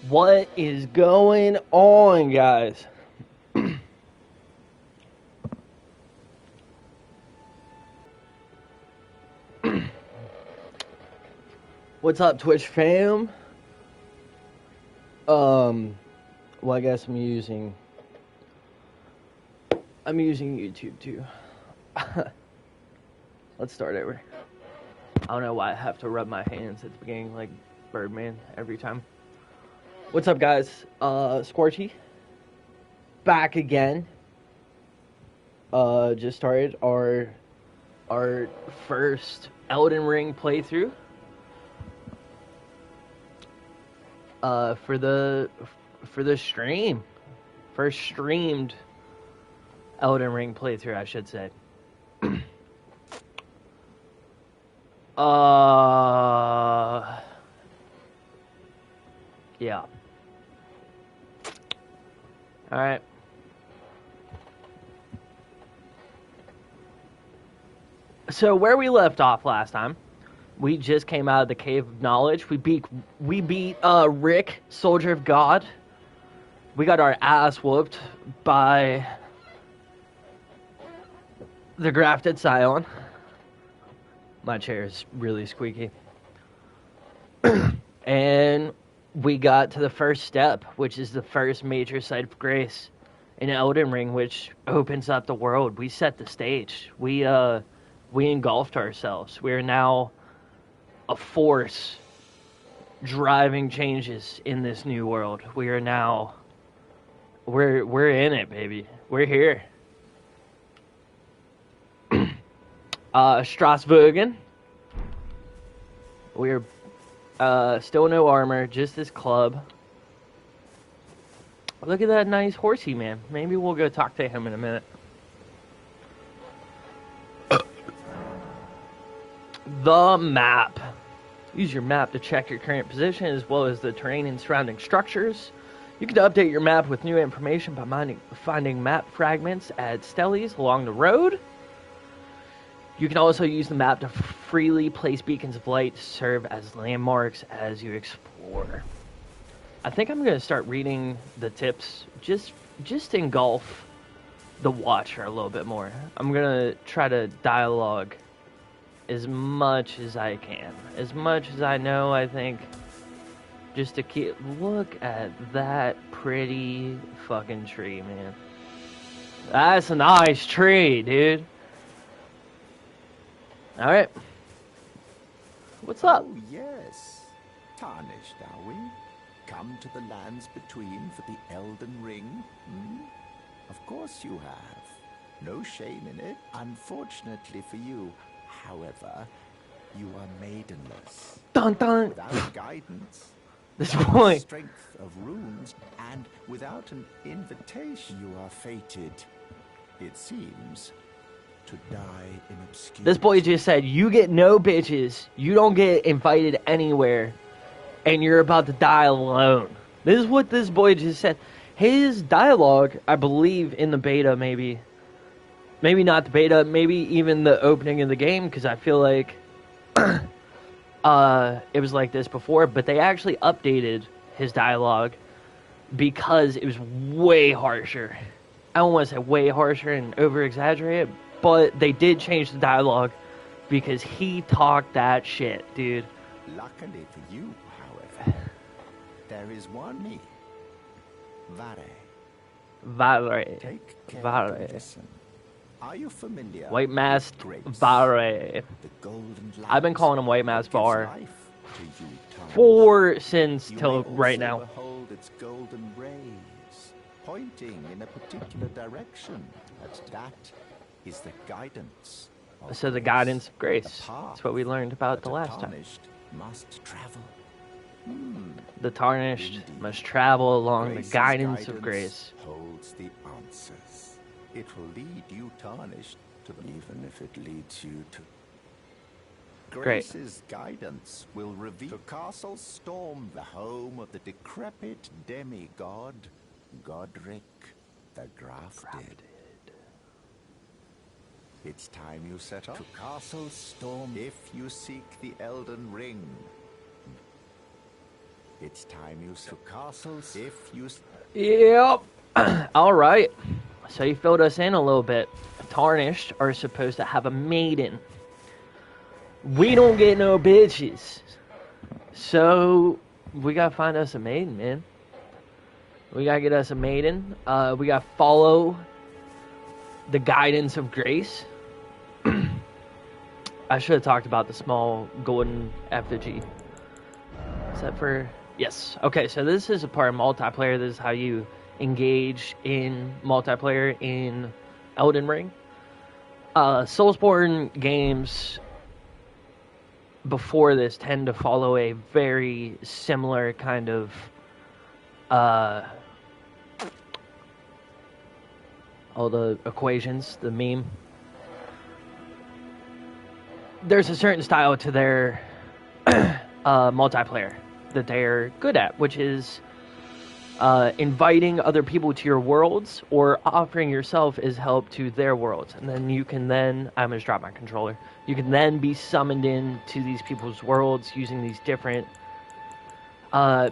What is going on, guys? What's up, Twitch fam? Well, I guess I'm using YouTube too. Let's start over. I don't know why I have to rub my hands at the beginning like Birdman every time. What's up, guys? Squarchie back again. Just started our first Elden Ring playthrough. For the stream, first streamed Elden Ring playthrough, I should say. Yeah. All right. So where we left off last time, we just came out of the Cave of Knowledge. We beat Rick, Soldier of God. We got our ass whooped by the Grafted Scion. My chair is really squeaky. And we got to the first step, which is the first major site of grace in Elden Ring, which opens up the world. We set the stage. We engulfed ourselves. We are now a force driving changes in this new world. We are now we're in it, baby. We're here. Strasvugen. We're still no armor, just this club. Look at that nice horsey, man. Maybe we'll go talk to him in a minute. The map. Use your map to check your current position as well as the terrain and surrounding structures. You can update your map with new information by finding map fragments at stellies along the road. You can also use the map to freely place beacons of light to serve as landmarks as you explore. I think I'm going to start reading the tips. Just engulf the watcher a little bit more. I'm going to try to dialogue as much as I can. As much as I know, I think. Just to keep... Look at that pretty fucking tree, man. That's a nice tree, dude. Alright. What's up? Oh, yes. Tarnished, are we? Come to the lands between for the Elden Ring? Hmm? Of course you have. No shame in it. Unfortunately for you, however, you are maidenless. Dun dun! Without guidance, This without boy. the strength of runes, and without an invitation, you are fated, it seems, to die in obscurity. This boy just said, you get no bitches, you don't get invited anywhere, and you're about to die alone. This is what this boy just said. His dialogue, I believe, in the beta, maybe not the beta, maybe even the opening of the game, because I feel like it was like this before, but they actually updated his dialogue because it was way harsher. I don't want to say way harsher and over-exaggerate it, but they did change the dialogue because he talked that shit, dude. Luckily for you, however, there is one me. Varre. Take care Varre. to listen. Are you familiar White Mask with grapes? Varre. The golden I've been calling him White lands Mask that gives Var life to you, Thomas. for since You till may right also now. behold its golden rays pointing in a particular direction. That is the guidance. So the guidance of grace. That's what we learned about the last time. Must travel. The tarnished Indeed. must travel along the Grace's guidance of grace. holds the answers. It will lead you, tarnished, to the even if it leads you to. Great. Grace's guidance will reveal to Castle Storm, the home of the decrepit demigod, Godric the Grafted. It's time you set off to Castle Storm if you seek the Elden Ring. It's time you saw castles if you... Yep. All right. So you filled us in a little bit. Tarnished are supposed to have a maiden. We don't get no bitches. So we gotta find us a maiden, man. We gotta get us a maiden. We gotta follow the guidance of grace. I should have talked about the small golden effigy. Is that for... Yes. Okay, so this is a part of multiplayer. This is how you engage in multiplayer in Elden Ring. Soulsborne games before this tend to follow a very similar kind of all the equations, the meme. There's a certain style to their multiplayer that they're good at, which is inviting other people to your worlds or offering yourself as help to their worlds. And then you can then, I'm going to drop my controller, you can then be summoned in to these people's worlds using these different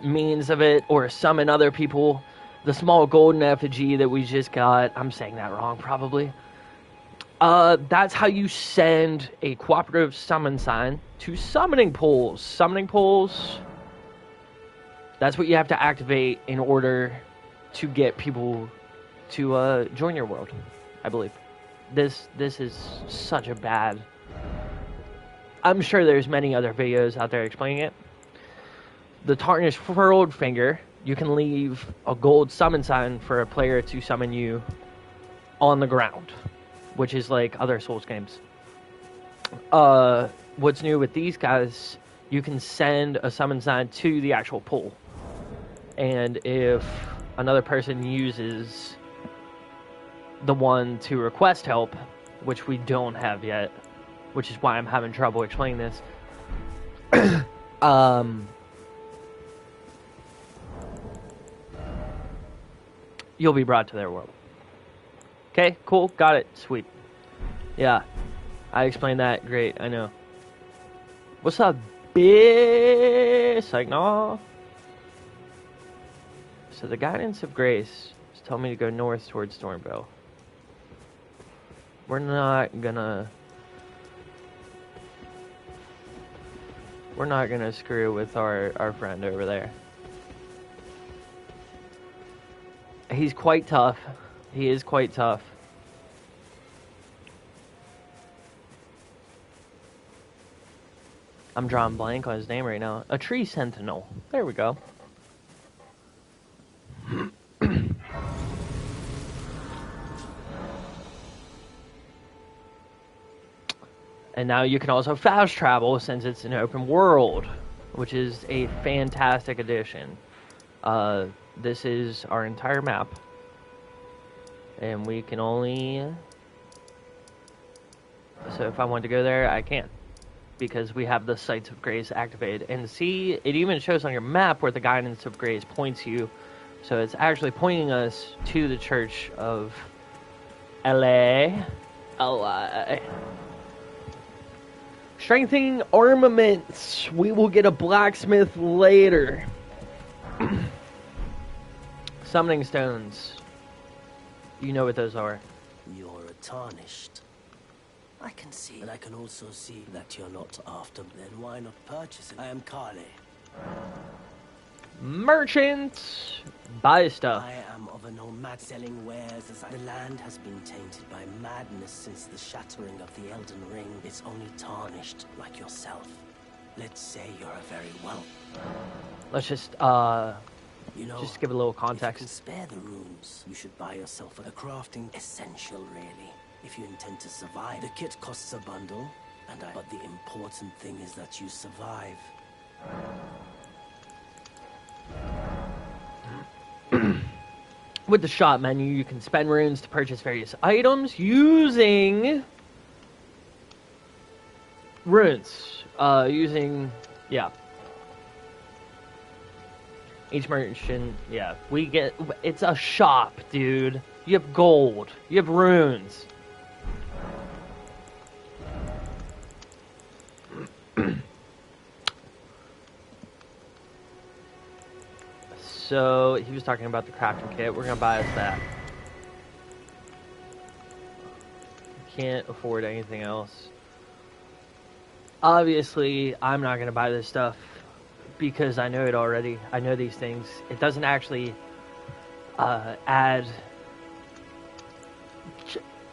means of it, or summon other people. The small golden effigy that we just got, I'm saying that wrong probably. That's how you send a cooperative summon sign to summoning pools. Summoning pools, that's what you have to activate in order to get people to join your world, I believe. This is such a bad... I'm sure there's many other videos out there explaining it. The Tarnished Furled Finger, you can leave a gold summon sign for a player to summon you on the ground, which is like other Souls games. What's new with these guys, you can send a summon sign to the actual pool. And if another person uses the one to request help, which we don't have yet, which is why I'm having trouble explaining this, you'll be brought to their world. Okay, cool, got it, sweet. Yeah, I explained that, great, I know. What's up, bitch? Like, no. So the guidance of grace is telling me to go north towards Stormville. We're not gonna screw with our friend over there. He's quite tough. He is quite tough. I'm drawing blank on his name right now. A tree sentinel. There we go. And now you can also fast travel since it's an open world, which is a fantastic addition. This is our entire map, and we can only... So if I want to go there, I can, because we have the Sights of Grace activated. And see, it even shows on your map where the Guidance of Grace points you. So it's actually pointing us to the Church of LA. Strengthening armaments. We will get a blacksmith later. Summoning stones. You know what those are. You're a tarnished. I can see, and I can also see that you're not after. Then why not purchase it? I am Kale. Merchant. Buy stuff. I am of a nomad selling wares as the land has been tainted by madness since the shattering of the Elden Ring. It's only tarnished like yourself. Let's say you're a very well. Let's just you know, just give a little context. If you can spare the runes, you should buy yourself a crafting essential, really. If you intend to survive, the kit costs a bundle, but the important thing is that you survive. With the shop menu, you can spend runes to purchase various items using runes. Yeah. Each merchant, yeah. It's a shop, dude. You have gold. You have runes. so he was talking about the crafting kit. We're gonna buy us that. Can't afford anything else. Obviously, I'm not gonna buy this stuff because I know it already. I know these things. It doesn't actually add.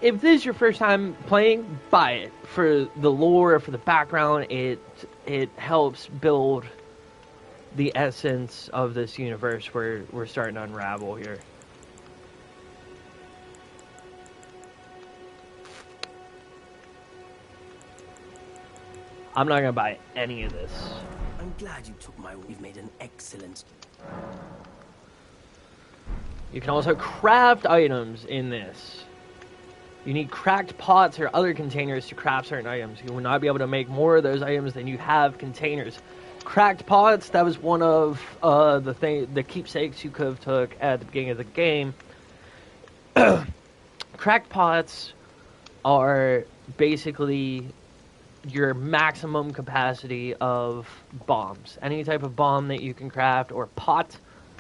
If this is your first time playing, buy it for the lore, for the background. It helps build the essence of this universe we're starting to unravel here. I'm not gonna buy any of this. I'm glad you took my... You've made an excellent... You can also craft items in this. You need cracked pots or other containers to craft certain items. You will not be able to make more of those items than you have containers. Cracked pots, that was one of the keepsakes you could have took at the beginning of the game. Cracked pots are basically your maximum capacity of bombs. Any type of bomb that you can craft, or pot,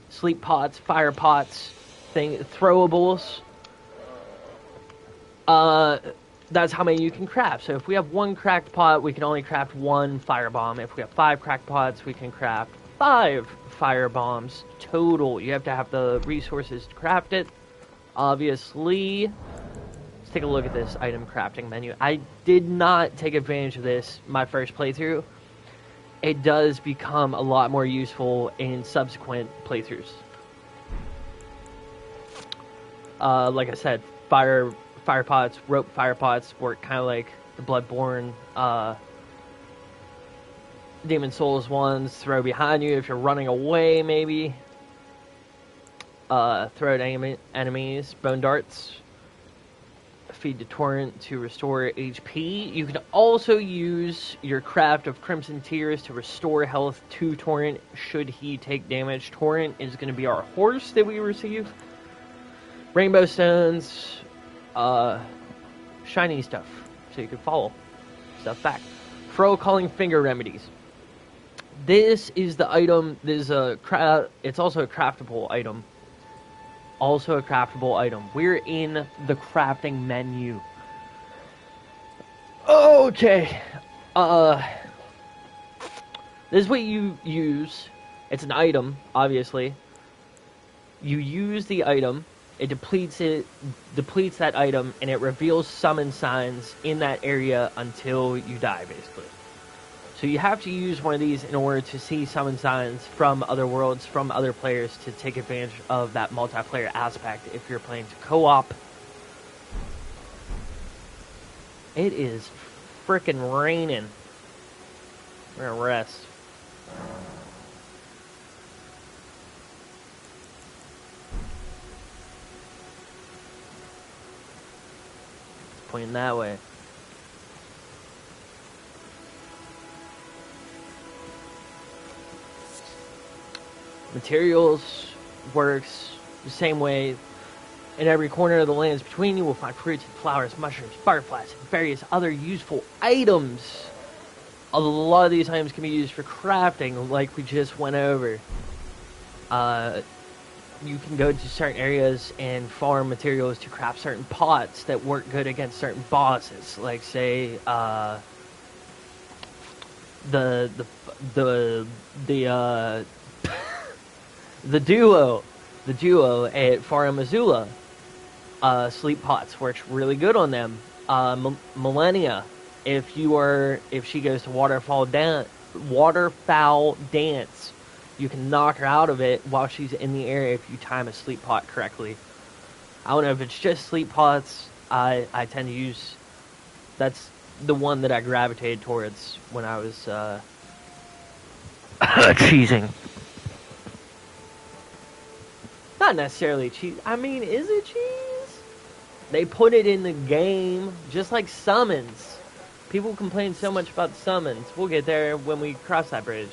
sleep pots, fire pots, throwables. That's how many you can craft. So if we have one cracked pot, we can only craft one fire bomb. If we have 5 cracked pots, we can craft 5 fire bombs total. You have to have the resources to craft it. Obviously, let's take a look at this item crafting menu. I did not take advantage of this my first playthrough. It does become a lot more useful in subsequent playthroughs. Like I said, fire pots, rope fire pots work kind of like the Bloodborne Demon Souls ones. Throw behind you if you're running away, maybe. Throw at enemies. Bone darts. Feed to Torrent to restore HP. You can also use your craft of Crimson Tears to restore health to Torrent should he take damage. Torrent is going to be our horse that we receive. Rainbow stones. Shiny stuff, so you can follow stuff back. Fro calling finger remedies. This is the item. This is it's also a craftable item. Also a craftable item. We're in the crafting menu. Okay. This is what you use. It's an item, obviously. You use the item. It depletes that item, and it reveals summon signs in that area until you die, basically. So you have to use one of these in order to see summon signs from other worlds, from other players, to take advantage of that multiplayer aspect if you're playing to co-op. It is frickin' raining. We're gonna rest. Pointing that way. Materials works the same way. In every corner of the lands between you will find fruits and flowers, mushrooms, butterflies, and various other useful items. A lot of these items can be used for crafting, like we just went over. You can go to certain areas and farm materials to craft certain pots that work good against certain bosses. Like, say, the duo at Farum Azula, sleep pots works really good on them. Melina, if she goes to Waterfowl Dance, you can knock her out of it while she's in the area if you time a sleep pot correctly. I don't know if it's just sleep pots. I tend to use... That's the one that I gravitated towards when I was cheesing. Not necessarily cheese. I mean, is it cheese? They put it in the game, just like summons. People complain so much about summons. We'll get there when we cross that bridge.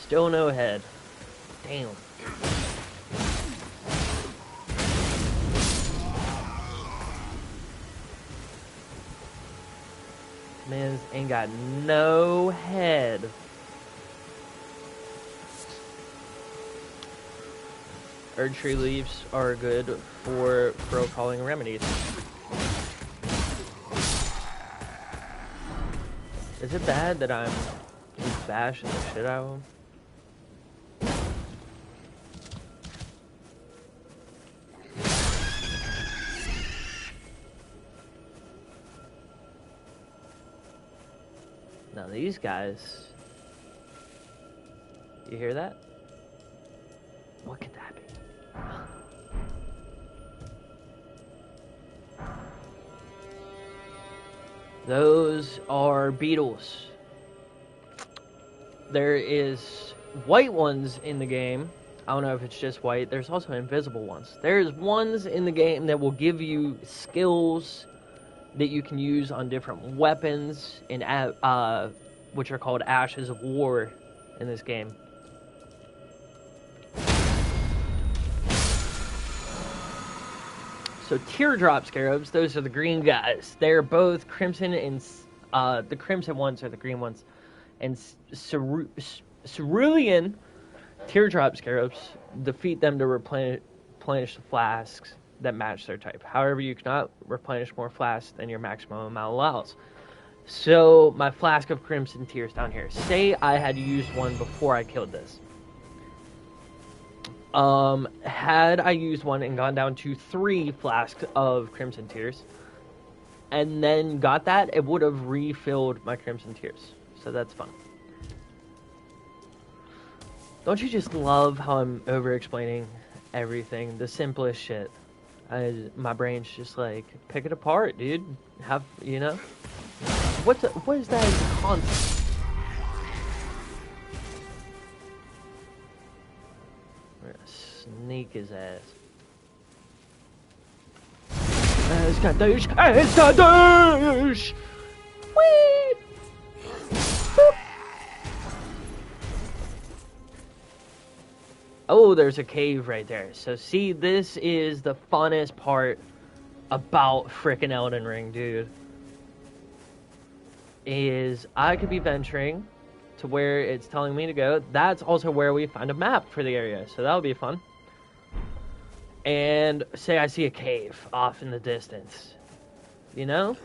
Still no head. Damn. Man ain't got no head. Erd tree leaves are good for crow calling remedies. Is it bad that I'm just bashing the shit out of him? Now these guys, you hear that? What could that be? Those are beetles. There is white ones in the game. I don't know if it's just white. There's also invisible ones. There's ones in the game that will give you skills that you can use on different weapons, in which are called Ashes of War in this game. So teardrop scarabs, those are the green guys. They're both crimson and the crimson ones are the green ones, and cerulean teardrop scarabs. Defeat them to replenish the flasks that match their type. However, you cannot replenish more flasks than your maximum amount allows. So my flask of crimson tears down here. Say I had used one before I killed this. Had I used one and gone down to 3 flasks of crimson tears, and then got that, it would have refilled my crimson tears. So that's fun. Don't you just love how I'm over-explaining everything? The simplest shit. My brain's just like, pick it apart, dude. You know? What is that as a concept? We're gonna sneak his ass. Escadouche! Escadouche! Whee! Boop. Oh, there's a cave right there. So see, this is the funnest part about frickin' Elden Ring, dude. Is I could be venturing to where it's telling me to go. That's also where we find a map for the area, so that'll be fun. And say I see a cave off in the distance. You know?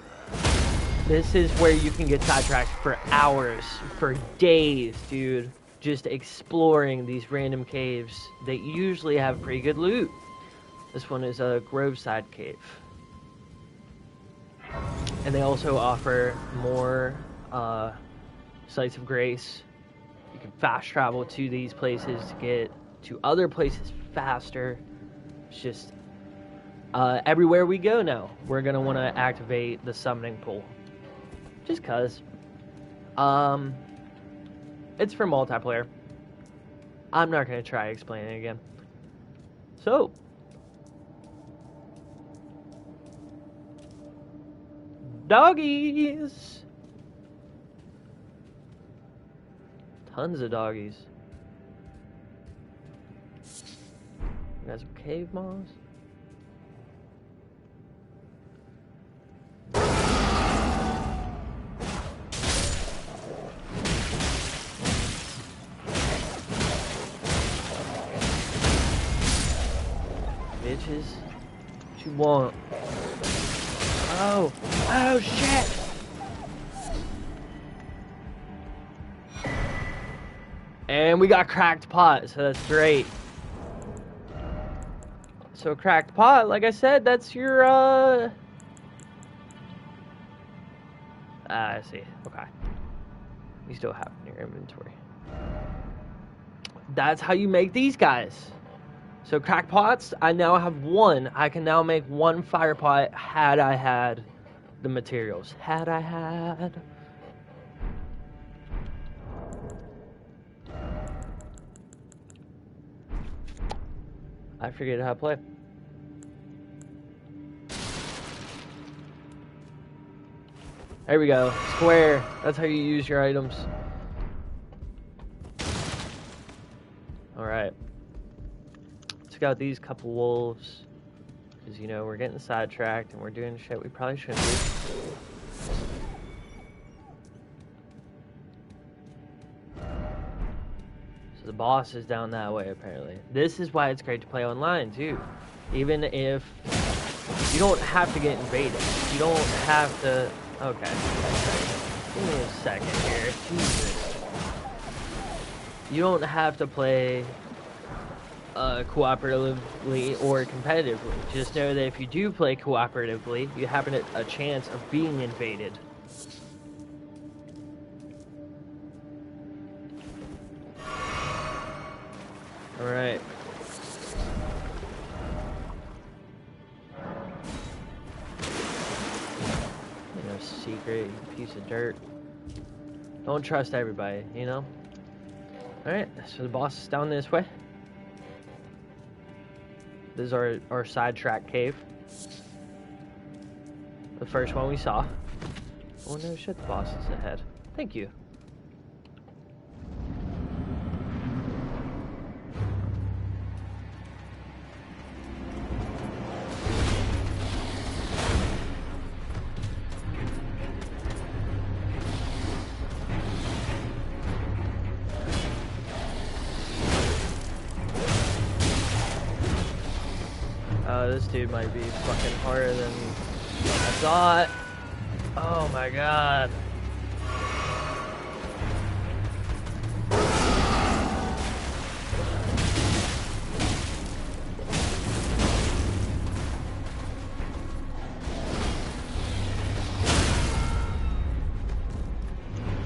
This is where you can get sidetracked for hours, for days, dude. Just exploring these random caves that usually have pretty good loot. This one is a Groveside cave. And they also offer more sites of grace. You can fast travel to these places to get to other places faster. It's just everywhere we go now, we're going to want to activate the summoning pool. Just cuz. It's for multiplayer. I'm not going to try explaining it again. So, doggies! Tons of doggies. We got some cave moss. Bitches, what you want? Oh shit! And we got cracked pot, so that's great. So cracked pot, like I said, that's your I see. Okay. You still have it in your inventory. That's how you make these guys. So crack pots, I now have 1. I can now make 1 fire pot had I had the materials. Had I had. I forget how to play. There we go. Square. That's how you use your items. Alright. Took out these couple wolves. Because, you know, we're getting sidetracked and we're doing shit we probably shouldn't do. So the boss is down that way, apparently. This is why it's great to play online, too. Even if you don't have to get invaded. You don't have to... Okay. Give me a second here. Jesus. You don't have to play cooperatively or competitively. Just know that if you do play cooperatively, you have a chance of being invaded. Alright. No secret, you piece of dirt. Don't trust everybody, you know? Alright, so the boss is down this way. This is our sidetrack cave. The first one we saw. Oh no shit, the boss is ahead. Thank you. This dude might be fucking harder than I thought. Oh my god.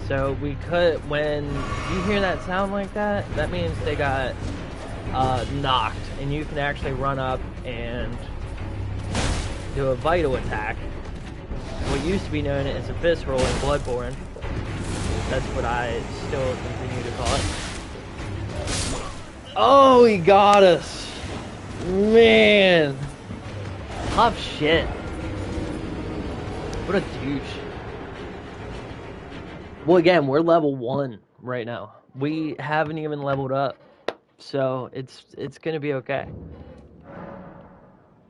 So we could, when you hear that sound like that, that means they got knocked, and you can actually run up and do a vital attack. What used to be known as a visceral in Bloodborne. That's what I still continue to call it. Oh, he got us! Man! Tough shit. What a douche. Well, again, we're level 1 right now. We haven't even leveled up. So, it's gonna be okay.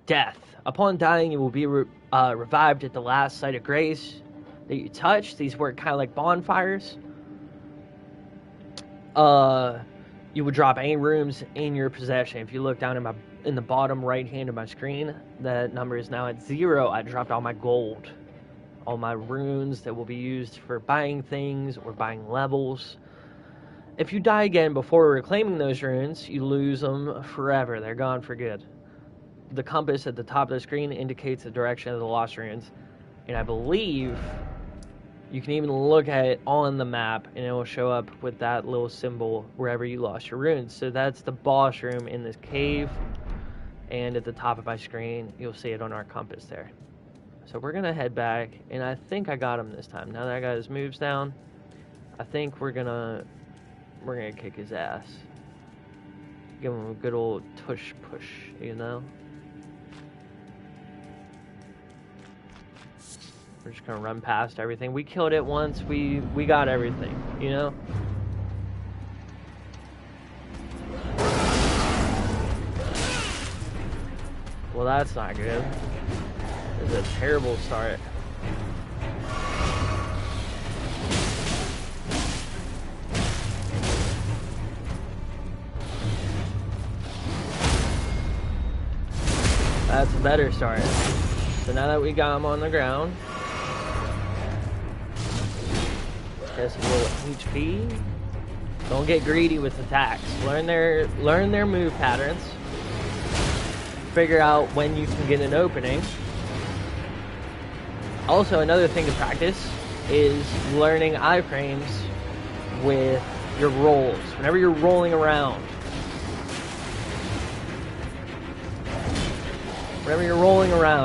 Death. Upon dying, you will be revived at the last site of grace that you touch. These work kind of like bonfires. You would drop any rooms in your possession. If you look down in the bottom right hand of my screen, that number is now at 0. I dropped all my gold. All my runes that will be used for buying things or buying levels. If you die again before reclaiming those runes, you lose them forever. They're gone for good. The compass at the top of the screen indicates the direction of the lost runes. And I believe you can even look at it on the map and it will show up with that little symbol wherever you lost your runes. So that's the boss room in this cave. And at the top of my screen, you'll see it on our compass there. So we're going to head back. And I think I got him this time. Now that I got his moves down, I think we're gonna kick his ass. Give him a good old tush push, you know? We're just gonna run past everything. We killed it once, we got everything, you know? Well, that's not good. This is a terrible start. That's a better start. So now that we got him on the ground, guess a little HP. Don't get greedy with attacks. Learn their move patterns. Figure out when you can get an opening. Also, another thing to practice is learning iframes with your rolls. Whenever you're rolling around,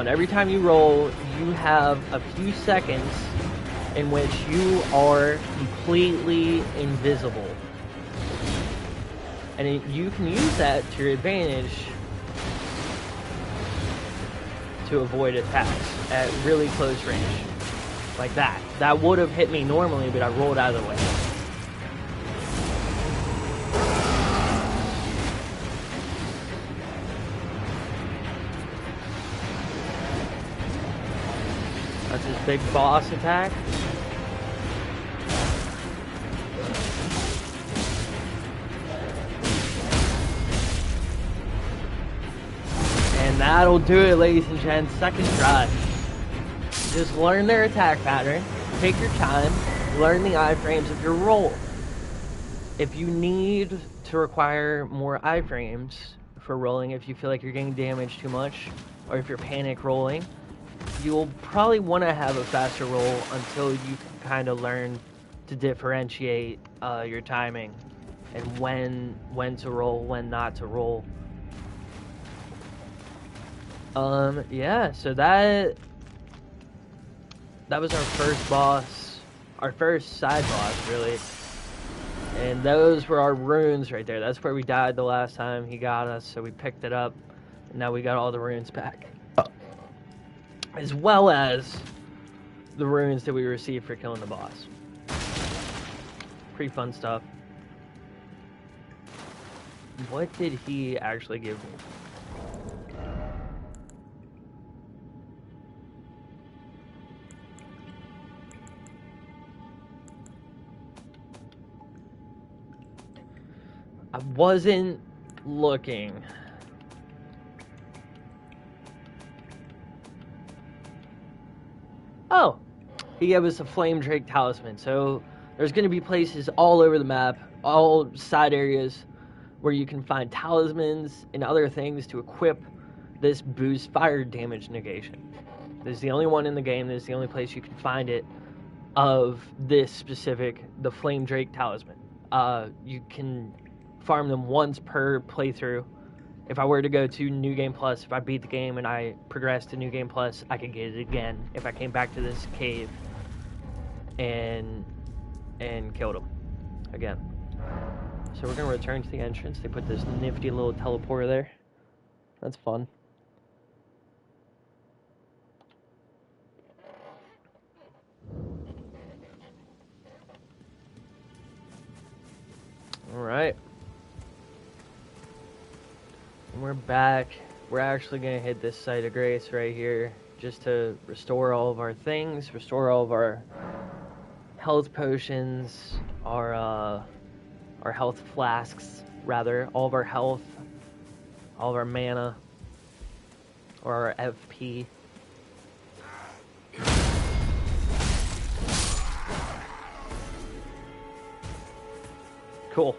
every time you roll, you have a few seconds in which you are completely invisible. And you can use that to your advantage to avoid attacks at really close range. Like that. That would have hit me normally, but I rolled out of the way. That's his big boss attack. that'll do it, ladies and gents. Second try. Just learn their attack pattern. Take your time. Learn the iframes of your roll. If you need to require more iframes for rolling, if you feel like you're getting damaged too much, or if you're panic rolling, you'll probably want to have a faster roll until you can kind of learn to differentiate your timing and when to roll, when not to roll. Yeah, so that was our first boss, our first side boss, really. And those were our runes right there. That's where we died the last time he got us, so we picked it up, and now we got all the runes back. As well as the runes that we received for killing the boss. Pretty fun stuff. What did he actually give me? I wasn't looking. Oh, he gave us a flame drake talisman. So there's going to be places all over the map, all side areas, where you can find talismans and other things to equip this boost fire damage negation. This is the only one in the game. This is the only place you can find it of this specific, the flame drake talisman. You can farm them once per playthrough. If I were to go to New Game Plus, if I beat the game and I progress to New Game Plus, I could get it again if I came back to this cave and killed him again. So we're going to return to the entrance. They put this nifty little teleporter there. That's fun. Alright. We're back. We're actually going to hit this site of grace right here just to restore all of our things, restore all of our health potions, our health flasks, rather, all of our health, all of our mana, or our FP. Cool.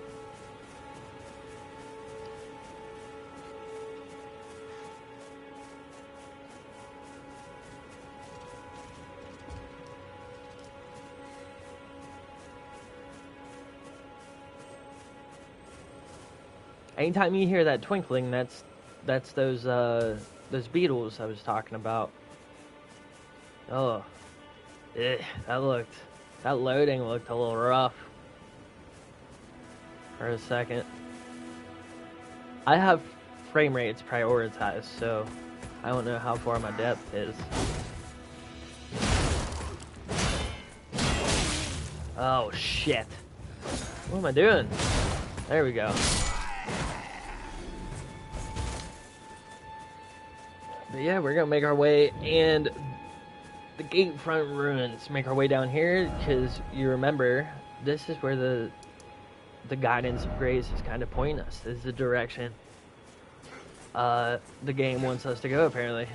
Anytime you hear that twinkling, that's those beetles I was talking about. Oh, that loading looked a little rough for a second. I have frame rates prioritized, so I don't know how far my depth is. Oh shit! What am I doing? There we go. But yeah, we're gonna make our way, and the gate front ruins. Make our way down here, because you remember, this is where the guidance of grace is kind of pointing us. This is the direction the game wants us to go, apparently.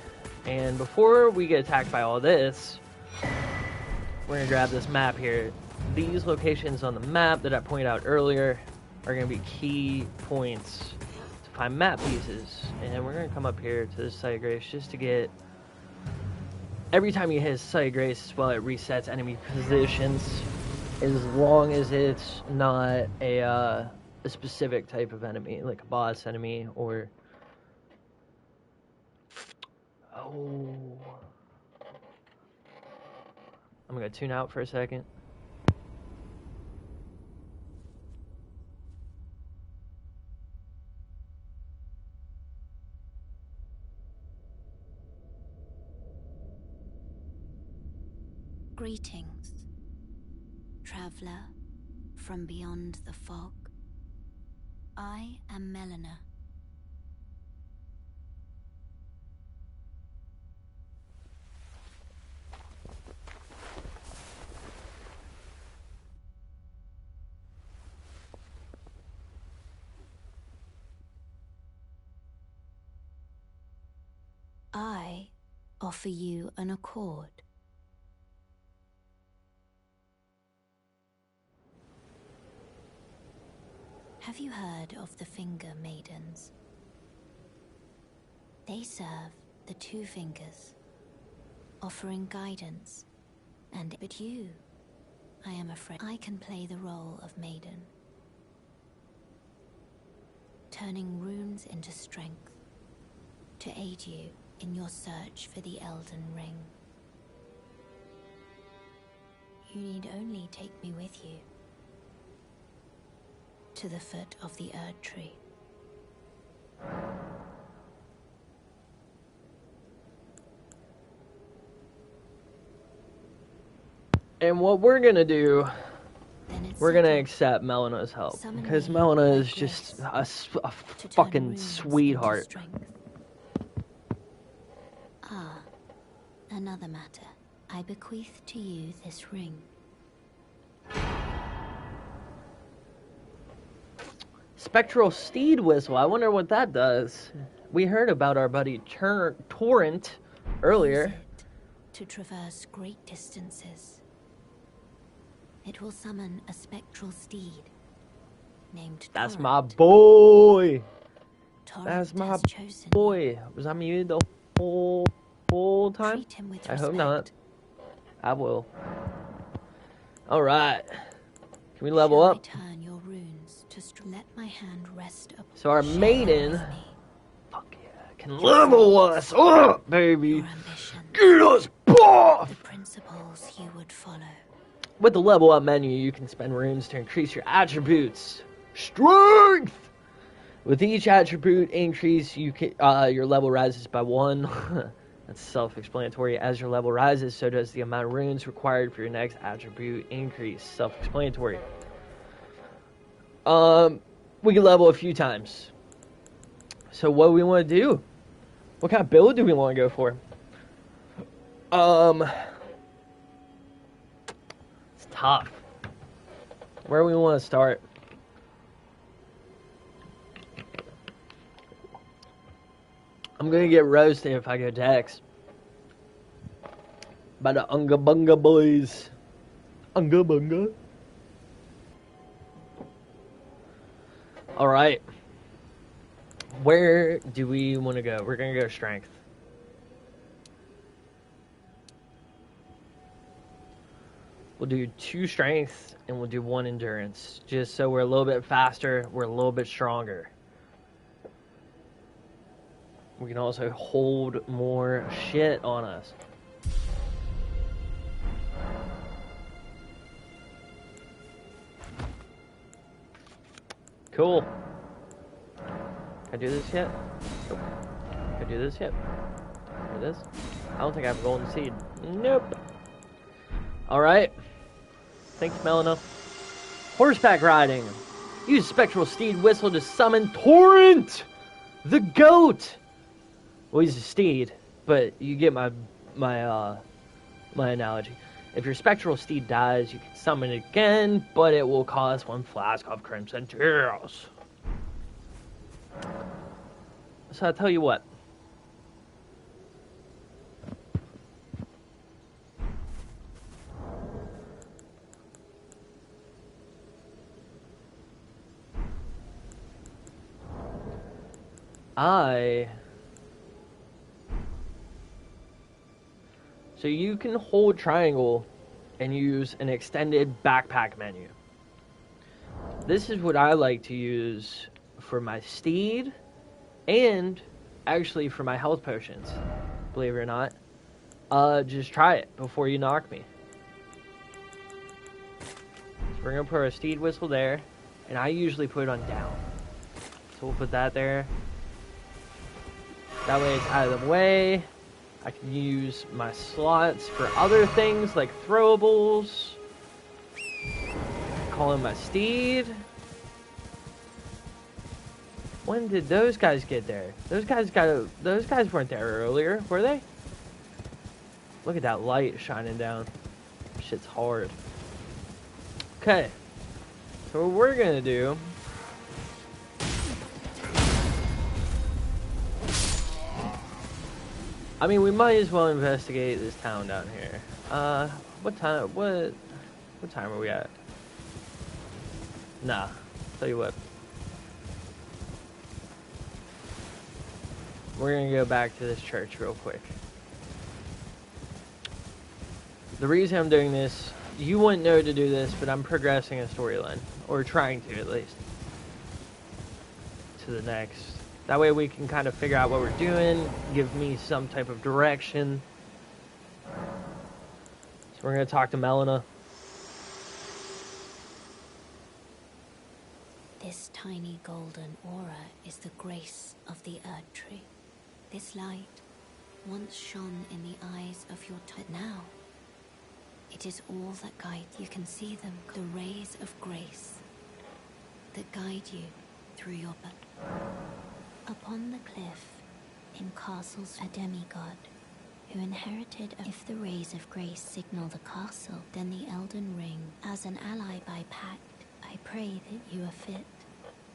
And before we get attacked by all this, we're gonna grab this map here. These locations on the map that I pointed out earlier are gonna be key points to find map pieces. And we're gonna come up here to this site of grace just to get, every time you hit site of grace, well, it resets enemy positions, as long as it's not a specific type of enemy, like a boss enemy, or I'm gonna tune out for a second. Greetings, traveler from beyond the fog. I am Melina. offer you an accord. Have you heard of the Finger Maidens? They serve the Two Fingers, offering guidance, but you, I am afraid, I can play the role of Maiden, turning runes into strength to aid you in your search for the Elden Ring. You need only take me with you to the foot of the Erd Tree. And what we're gonna do, we're gonna settled. accept Melina's help. Summon Because me Melina by is just grace a to turn fucking runes into sweetheart. strength. Ah, another matter. I bequeath to you this ring. Spectral steed whistle. I wonder what that does. We heard about our buddy Torrent earlier. Use it to traverse great distances. It will summon a spectral steed named That's Torrent. my boy. Torrent That's my has chosen boy. Was I muted the whole time? Treat him with I respect. hope not. I will. All right. Can we level Shall up? I turn your runes to let my hand rest upon. So our Share maiden, with me fuck yeah, can level us up, baby. your ambition, Get us buff. the principles you would follow. With the level up menu, you can spend runes to increase your attributes. Strength! With each attribute increase, you can, your level rises by 1. That's self-explanatory. As your level rises, so does the amount of runes required for your next attribute increase. Self-explanatory. We can level a few times. So what do we want to do? What kind of build do we want to go for? It's tough. Where do we want to start? I'm gonna get roasted if I go Dex. By the Unga Bunga boys. Unga Bunga. Alright. Where do we want to go? We're gonna go strength. We'll do 2 strength and we'll do 1 endurance. Just so we're a little bit faster, we're a little bit stronger. We can also hold more shit on us. Cool. Can I do this yet? Nope. Can I do this yet? Or this? I don't think I have a golden seed. Nope. Alright. Thanks, Melina. Horseback riding. Use Spectral Steed Whistle to summon Torrent! The goat! Well, he's a steed, but you get my analogy. If your Spectral Steed dies, you can summon it again, but it will cost 1 flask of Crimson Tears. So I'll tell you what. So you can hold triangle and use an extended backpack menu. This is what I like to use for my steed and actually for my health potions, believe it or not. Just try it before you knock me. So we're gonna put our steed whistle there, and I usually put it on down. So we'll put that there. That way it's out of the way. I can use my slots for other things like throwables. Call in my steed. When did those guys get there? Those guys weren't there earlier, were they? Look at that light shining down. Shit's hard. Okay. So what we're gonna do I mean, we might as well investigate this town down here. What time? What time are we at? Nah. Tell you what. We're gonna go back to this church real quick. The reason I'm doing this, you wouldn't know to do this, but I'm progressing a storyline, or trying to at least, to the next. That way we can kind of figure out what we're doing, give me some type of direction. So we're gonna talk to Melina. This tiny golden aura is the grace of the Earth Tree. This light once shone in the eyes of your now. It is all that guides. You can see them, the rays of grace that guide you through your blood. Upon the cliff, in castles, a demigod who inherited. If the rays of grace signal the castle, then the Elden Ring. As an ally by pact, I pray that you are fit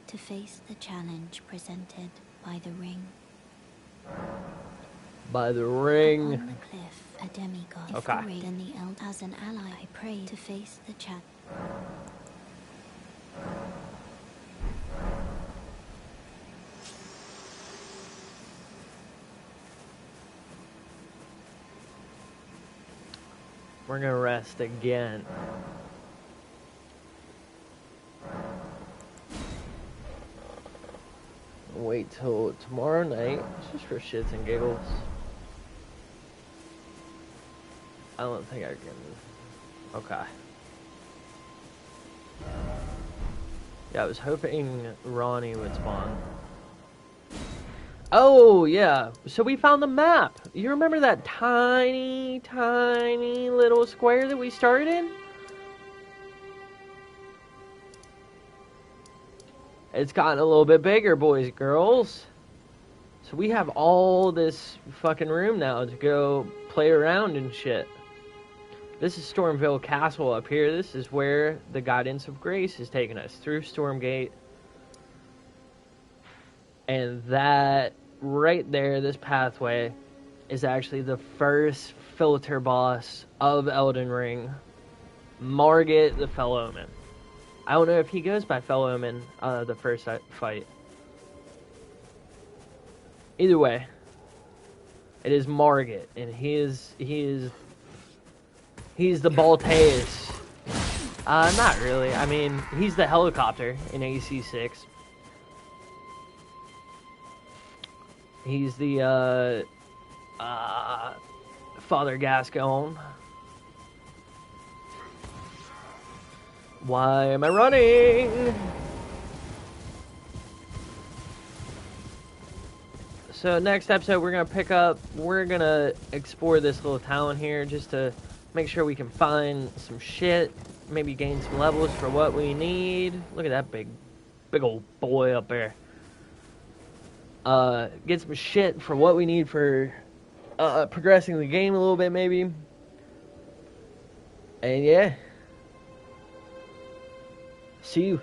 to face the challenge presented by the ring. By the ring. On the cliff, a demigod. Okay. Then the Elden. As an ally, I pray to face the challenge. We're gonna rest again. Wait till tomorrow night, just for shits and giggles. I don't think I can. Okay. Yeah, I was hoping Ronnie would spawn. Oh, yeah. So we found the map. You remember that tiny, tiny little square that we started in? It's gotten a little bit bigger, boys and girls. So we have all this fucking room now to go play around and shit. This is Stormville Castle up here. This is where the Guidance of Grace is taking us, through Stormgate. And that right there, this pathway, is actually the first filter boss of Elden Ring, Margit the Fellowman. I don't know if he goes by Fellowman, the first fight. Either way, it is Margit, and he's the Balteus. Not really. I mean, he's the helicopter in AC6. He's the Father Gascon. Why am I running? So next episode we're gonna explore this little town here just to make sure we can find some shit, maybe gain some levels for what we need. Look at that big old boy up there. Get some shit for what we need for progressing the game a little bit maybe. And yeah. See you.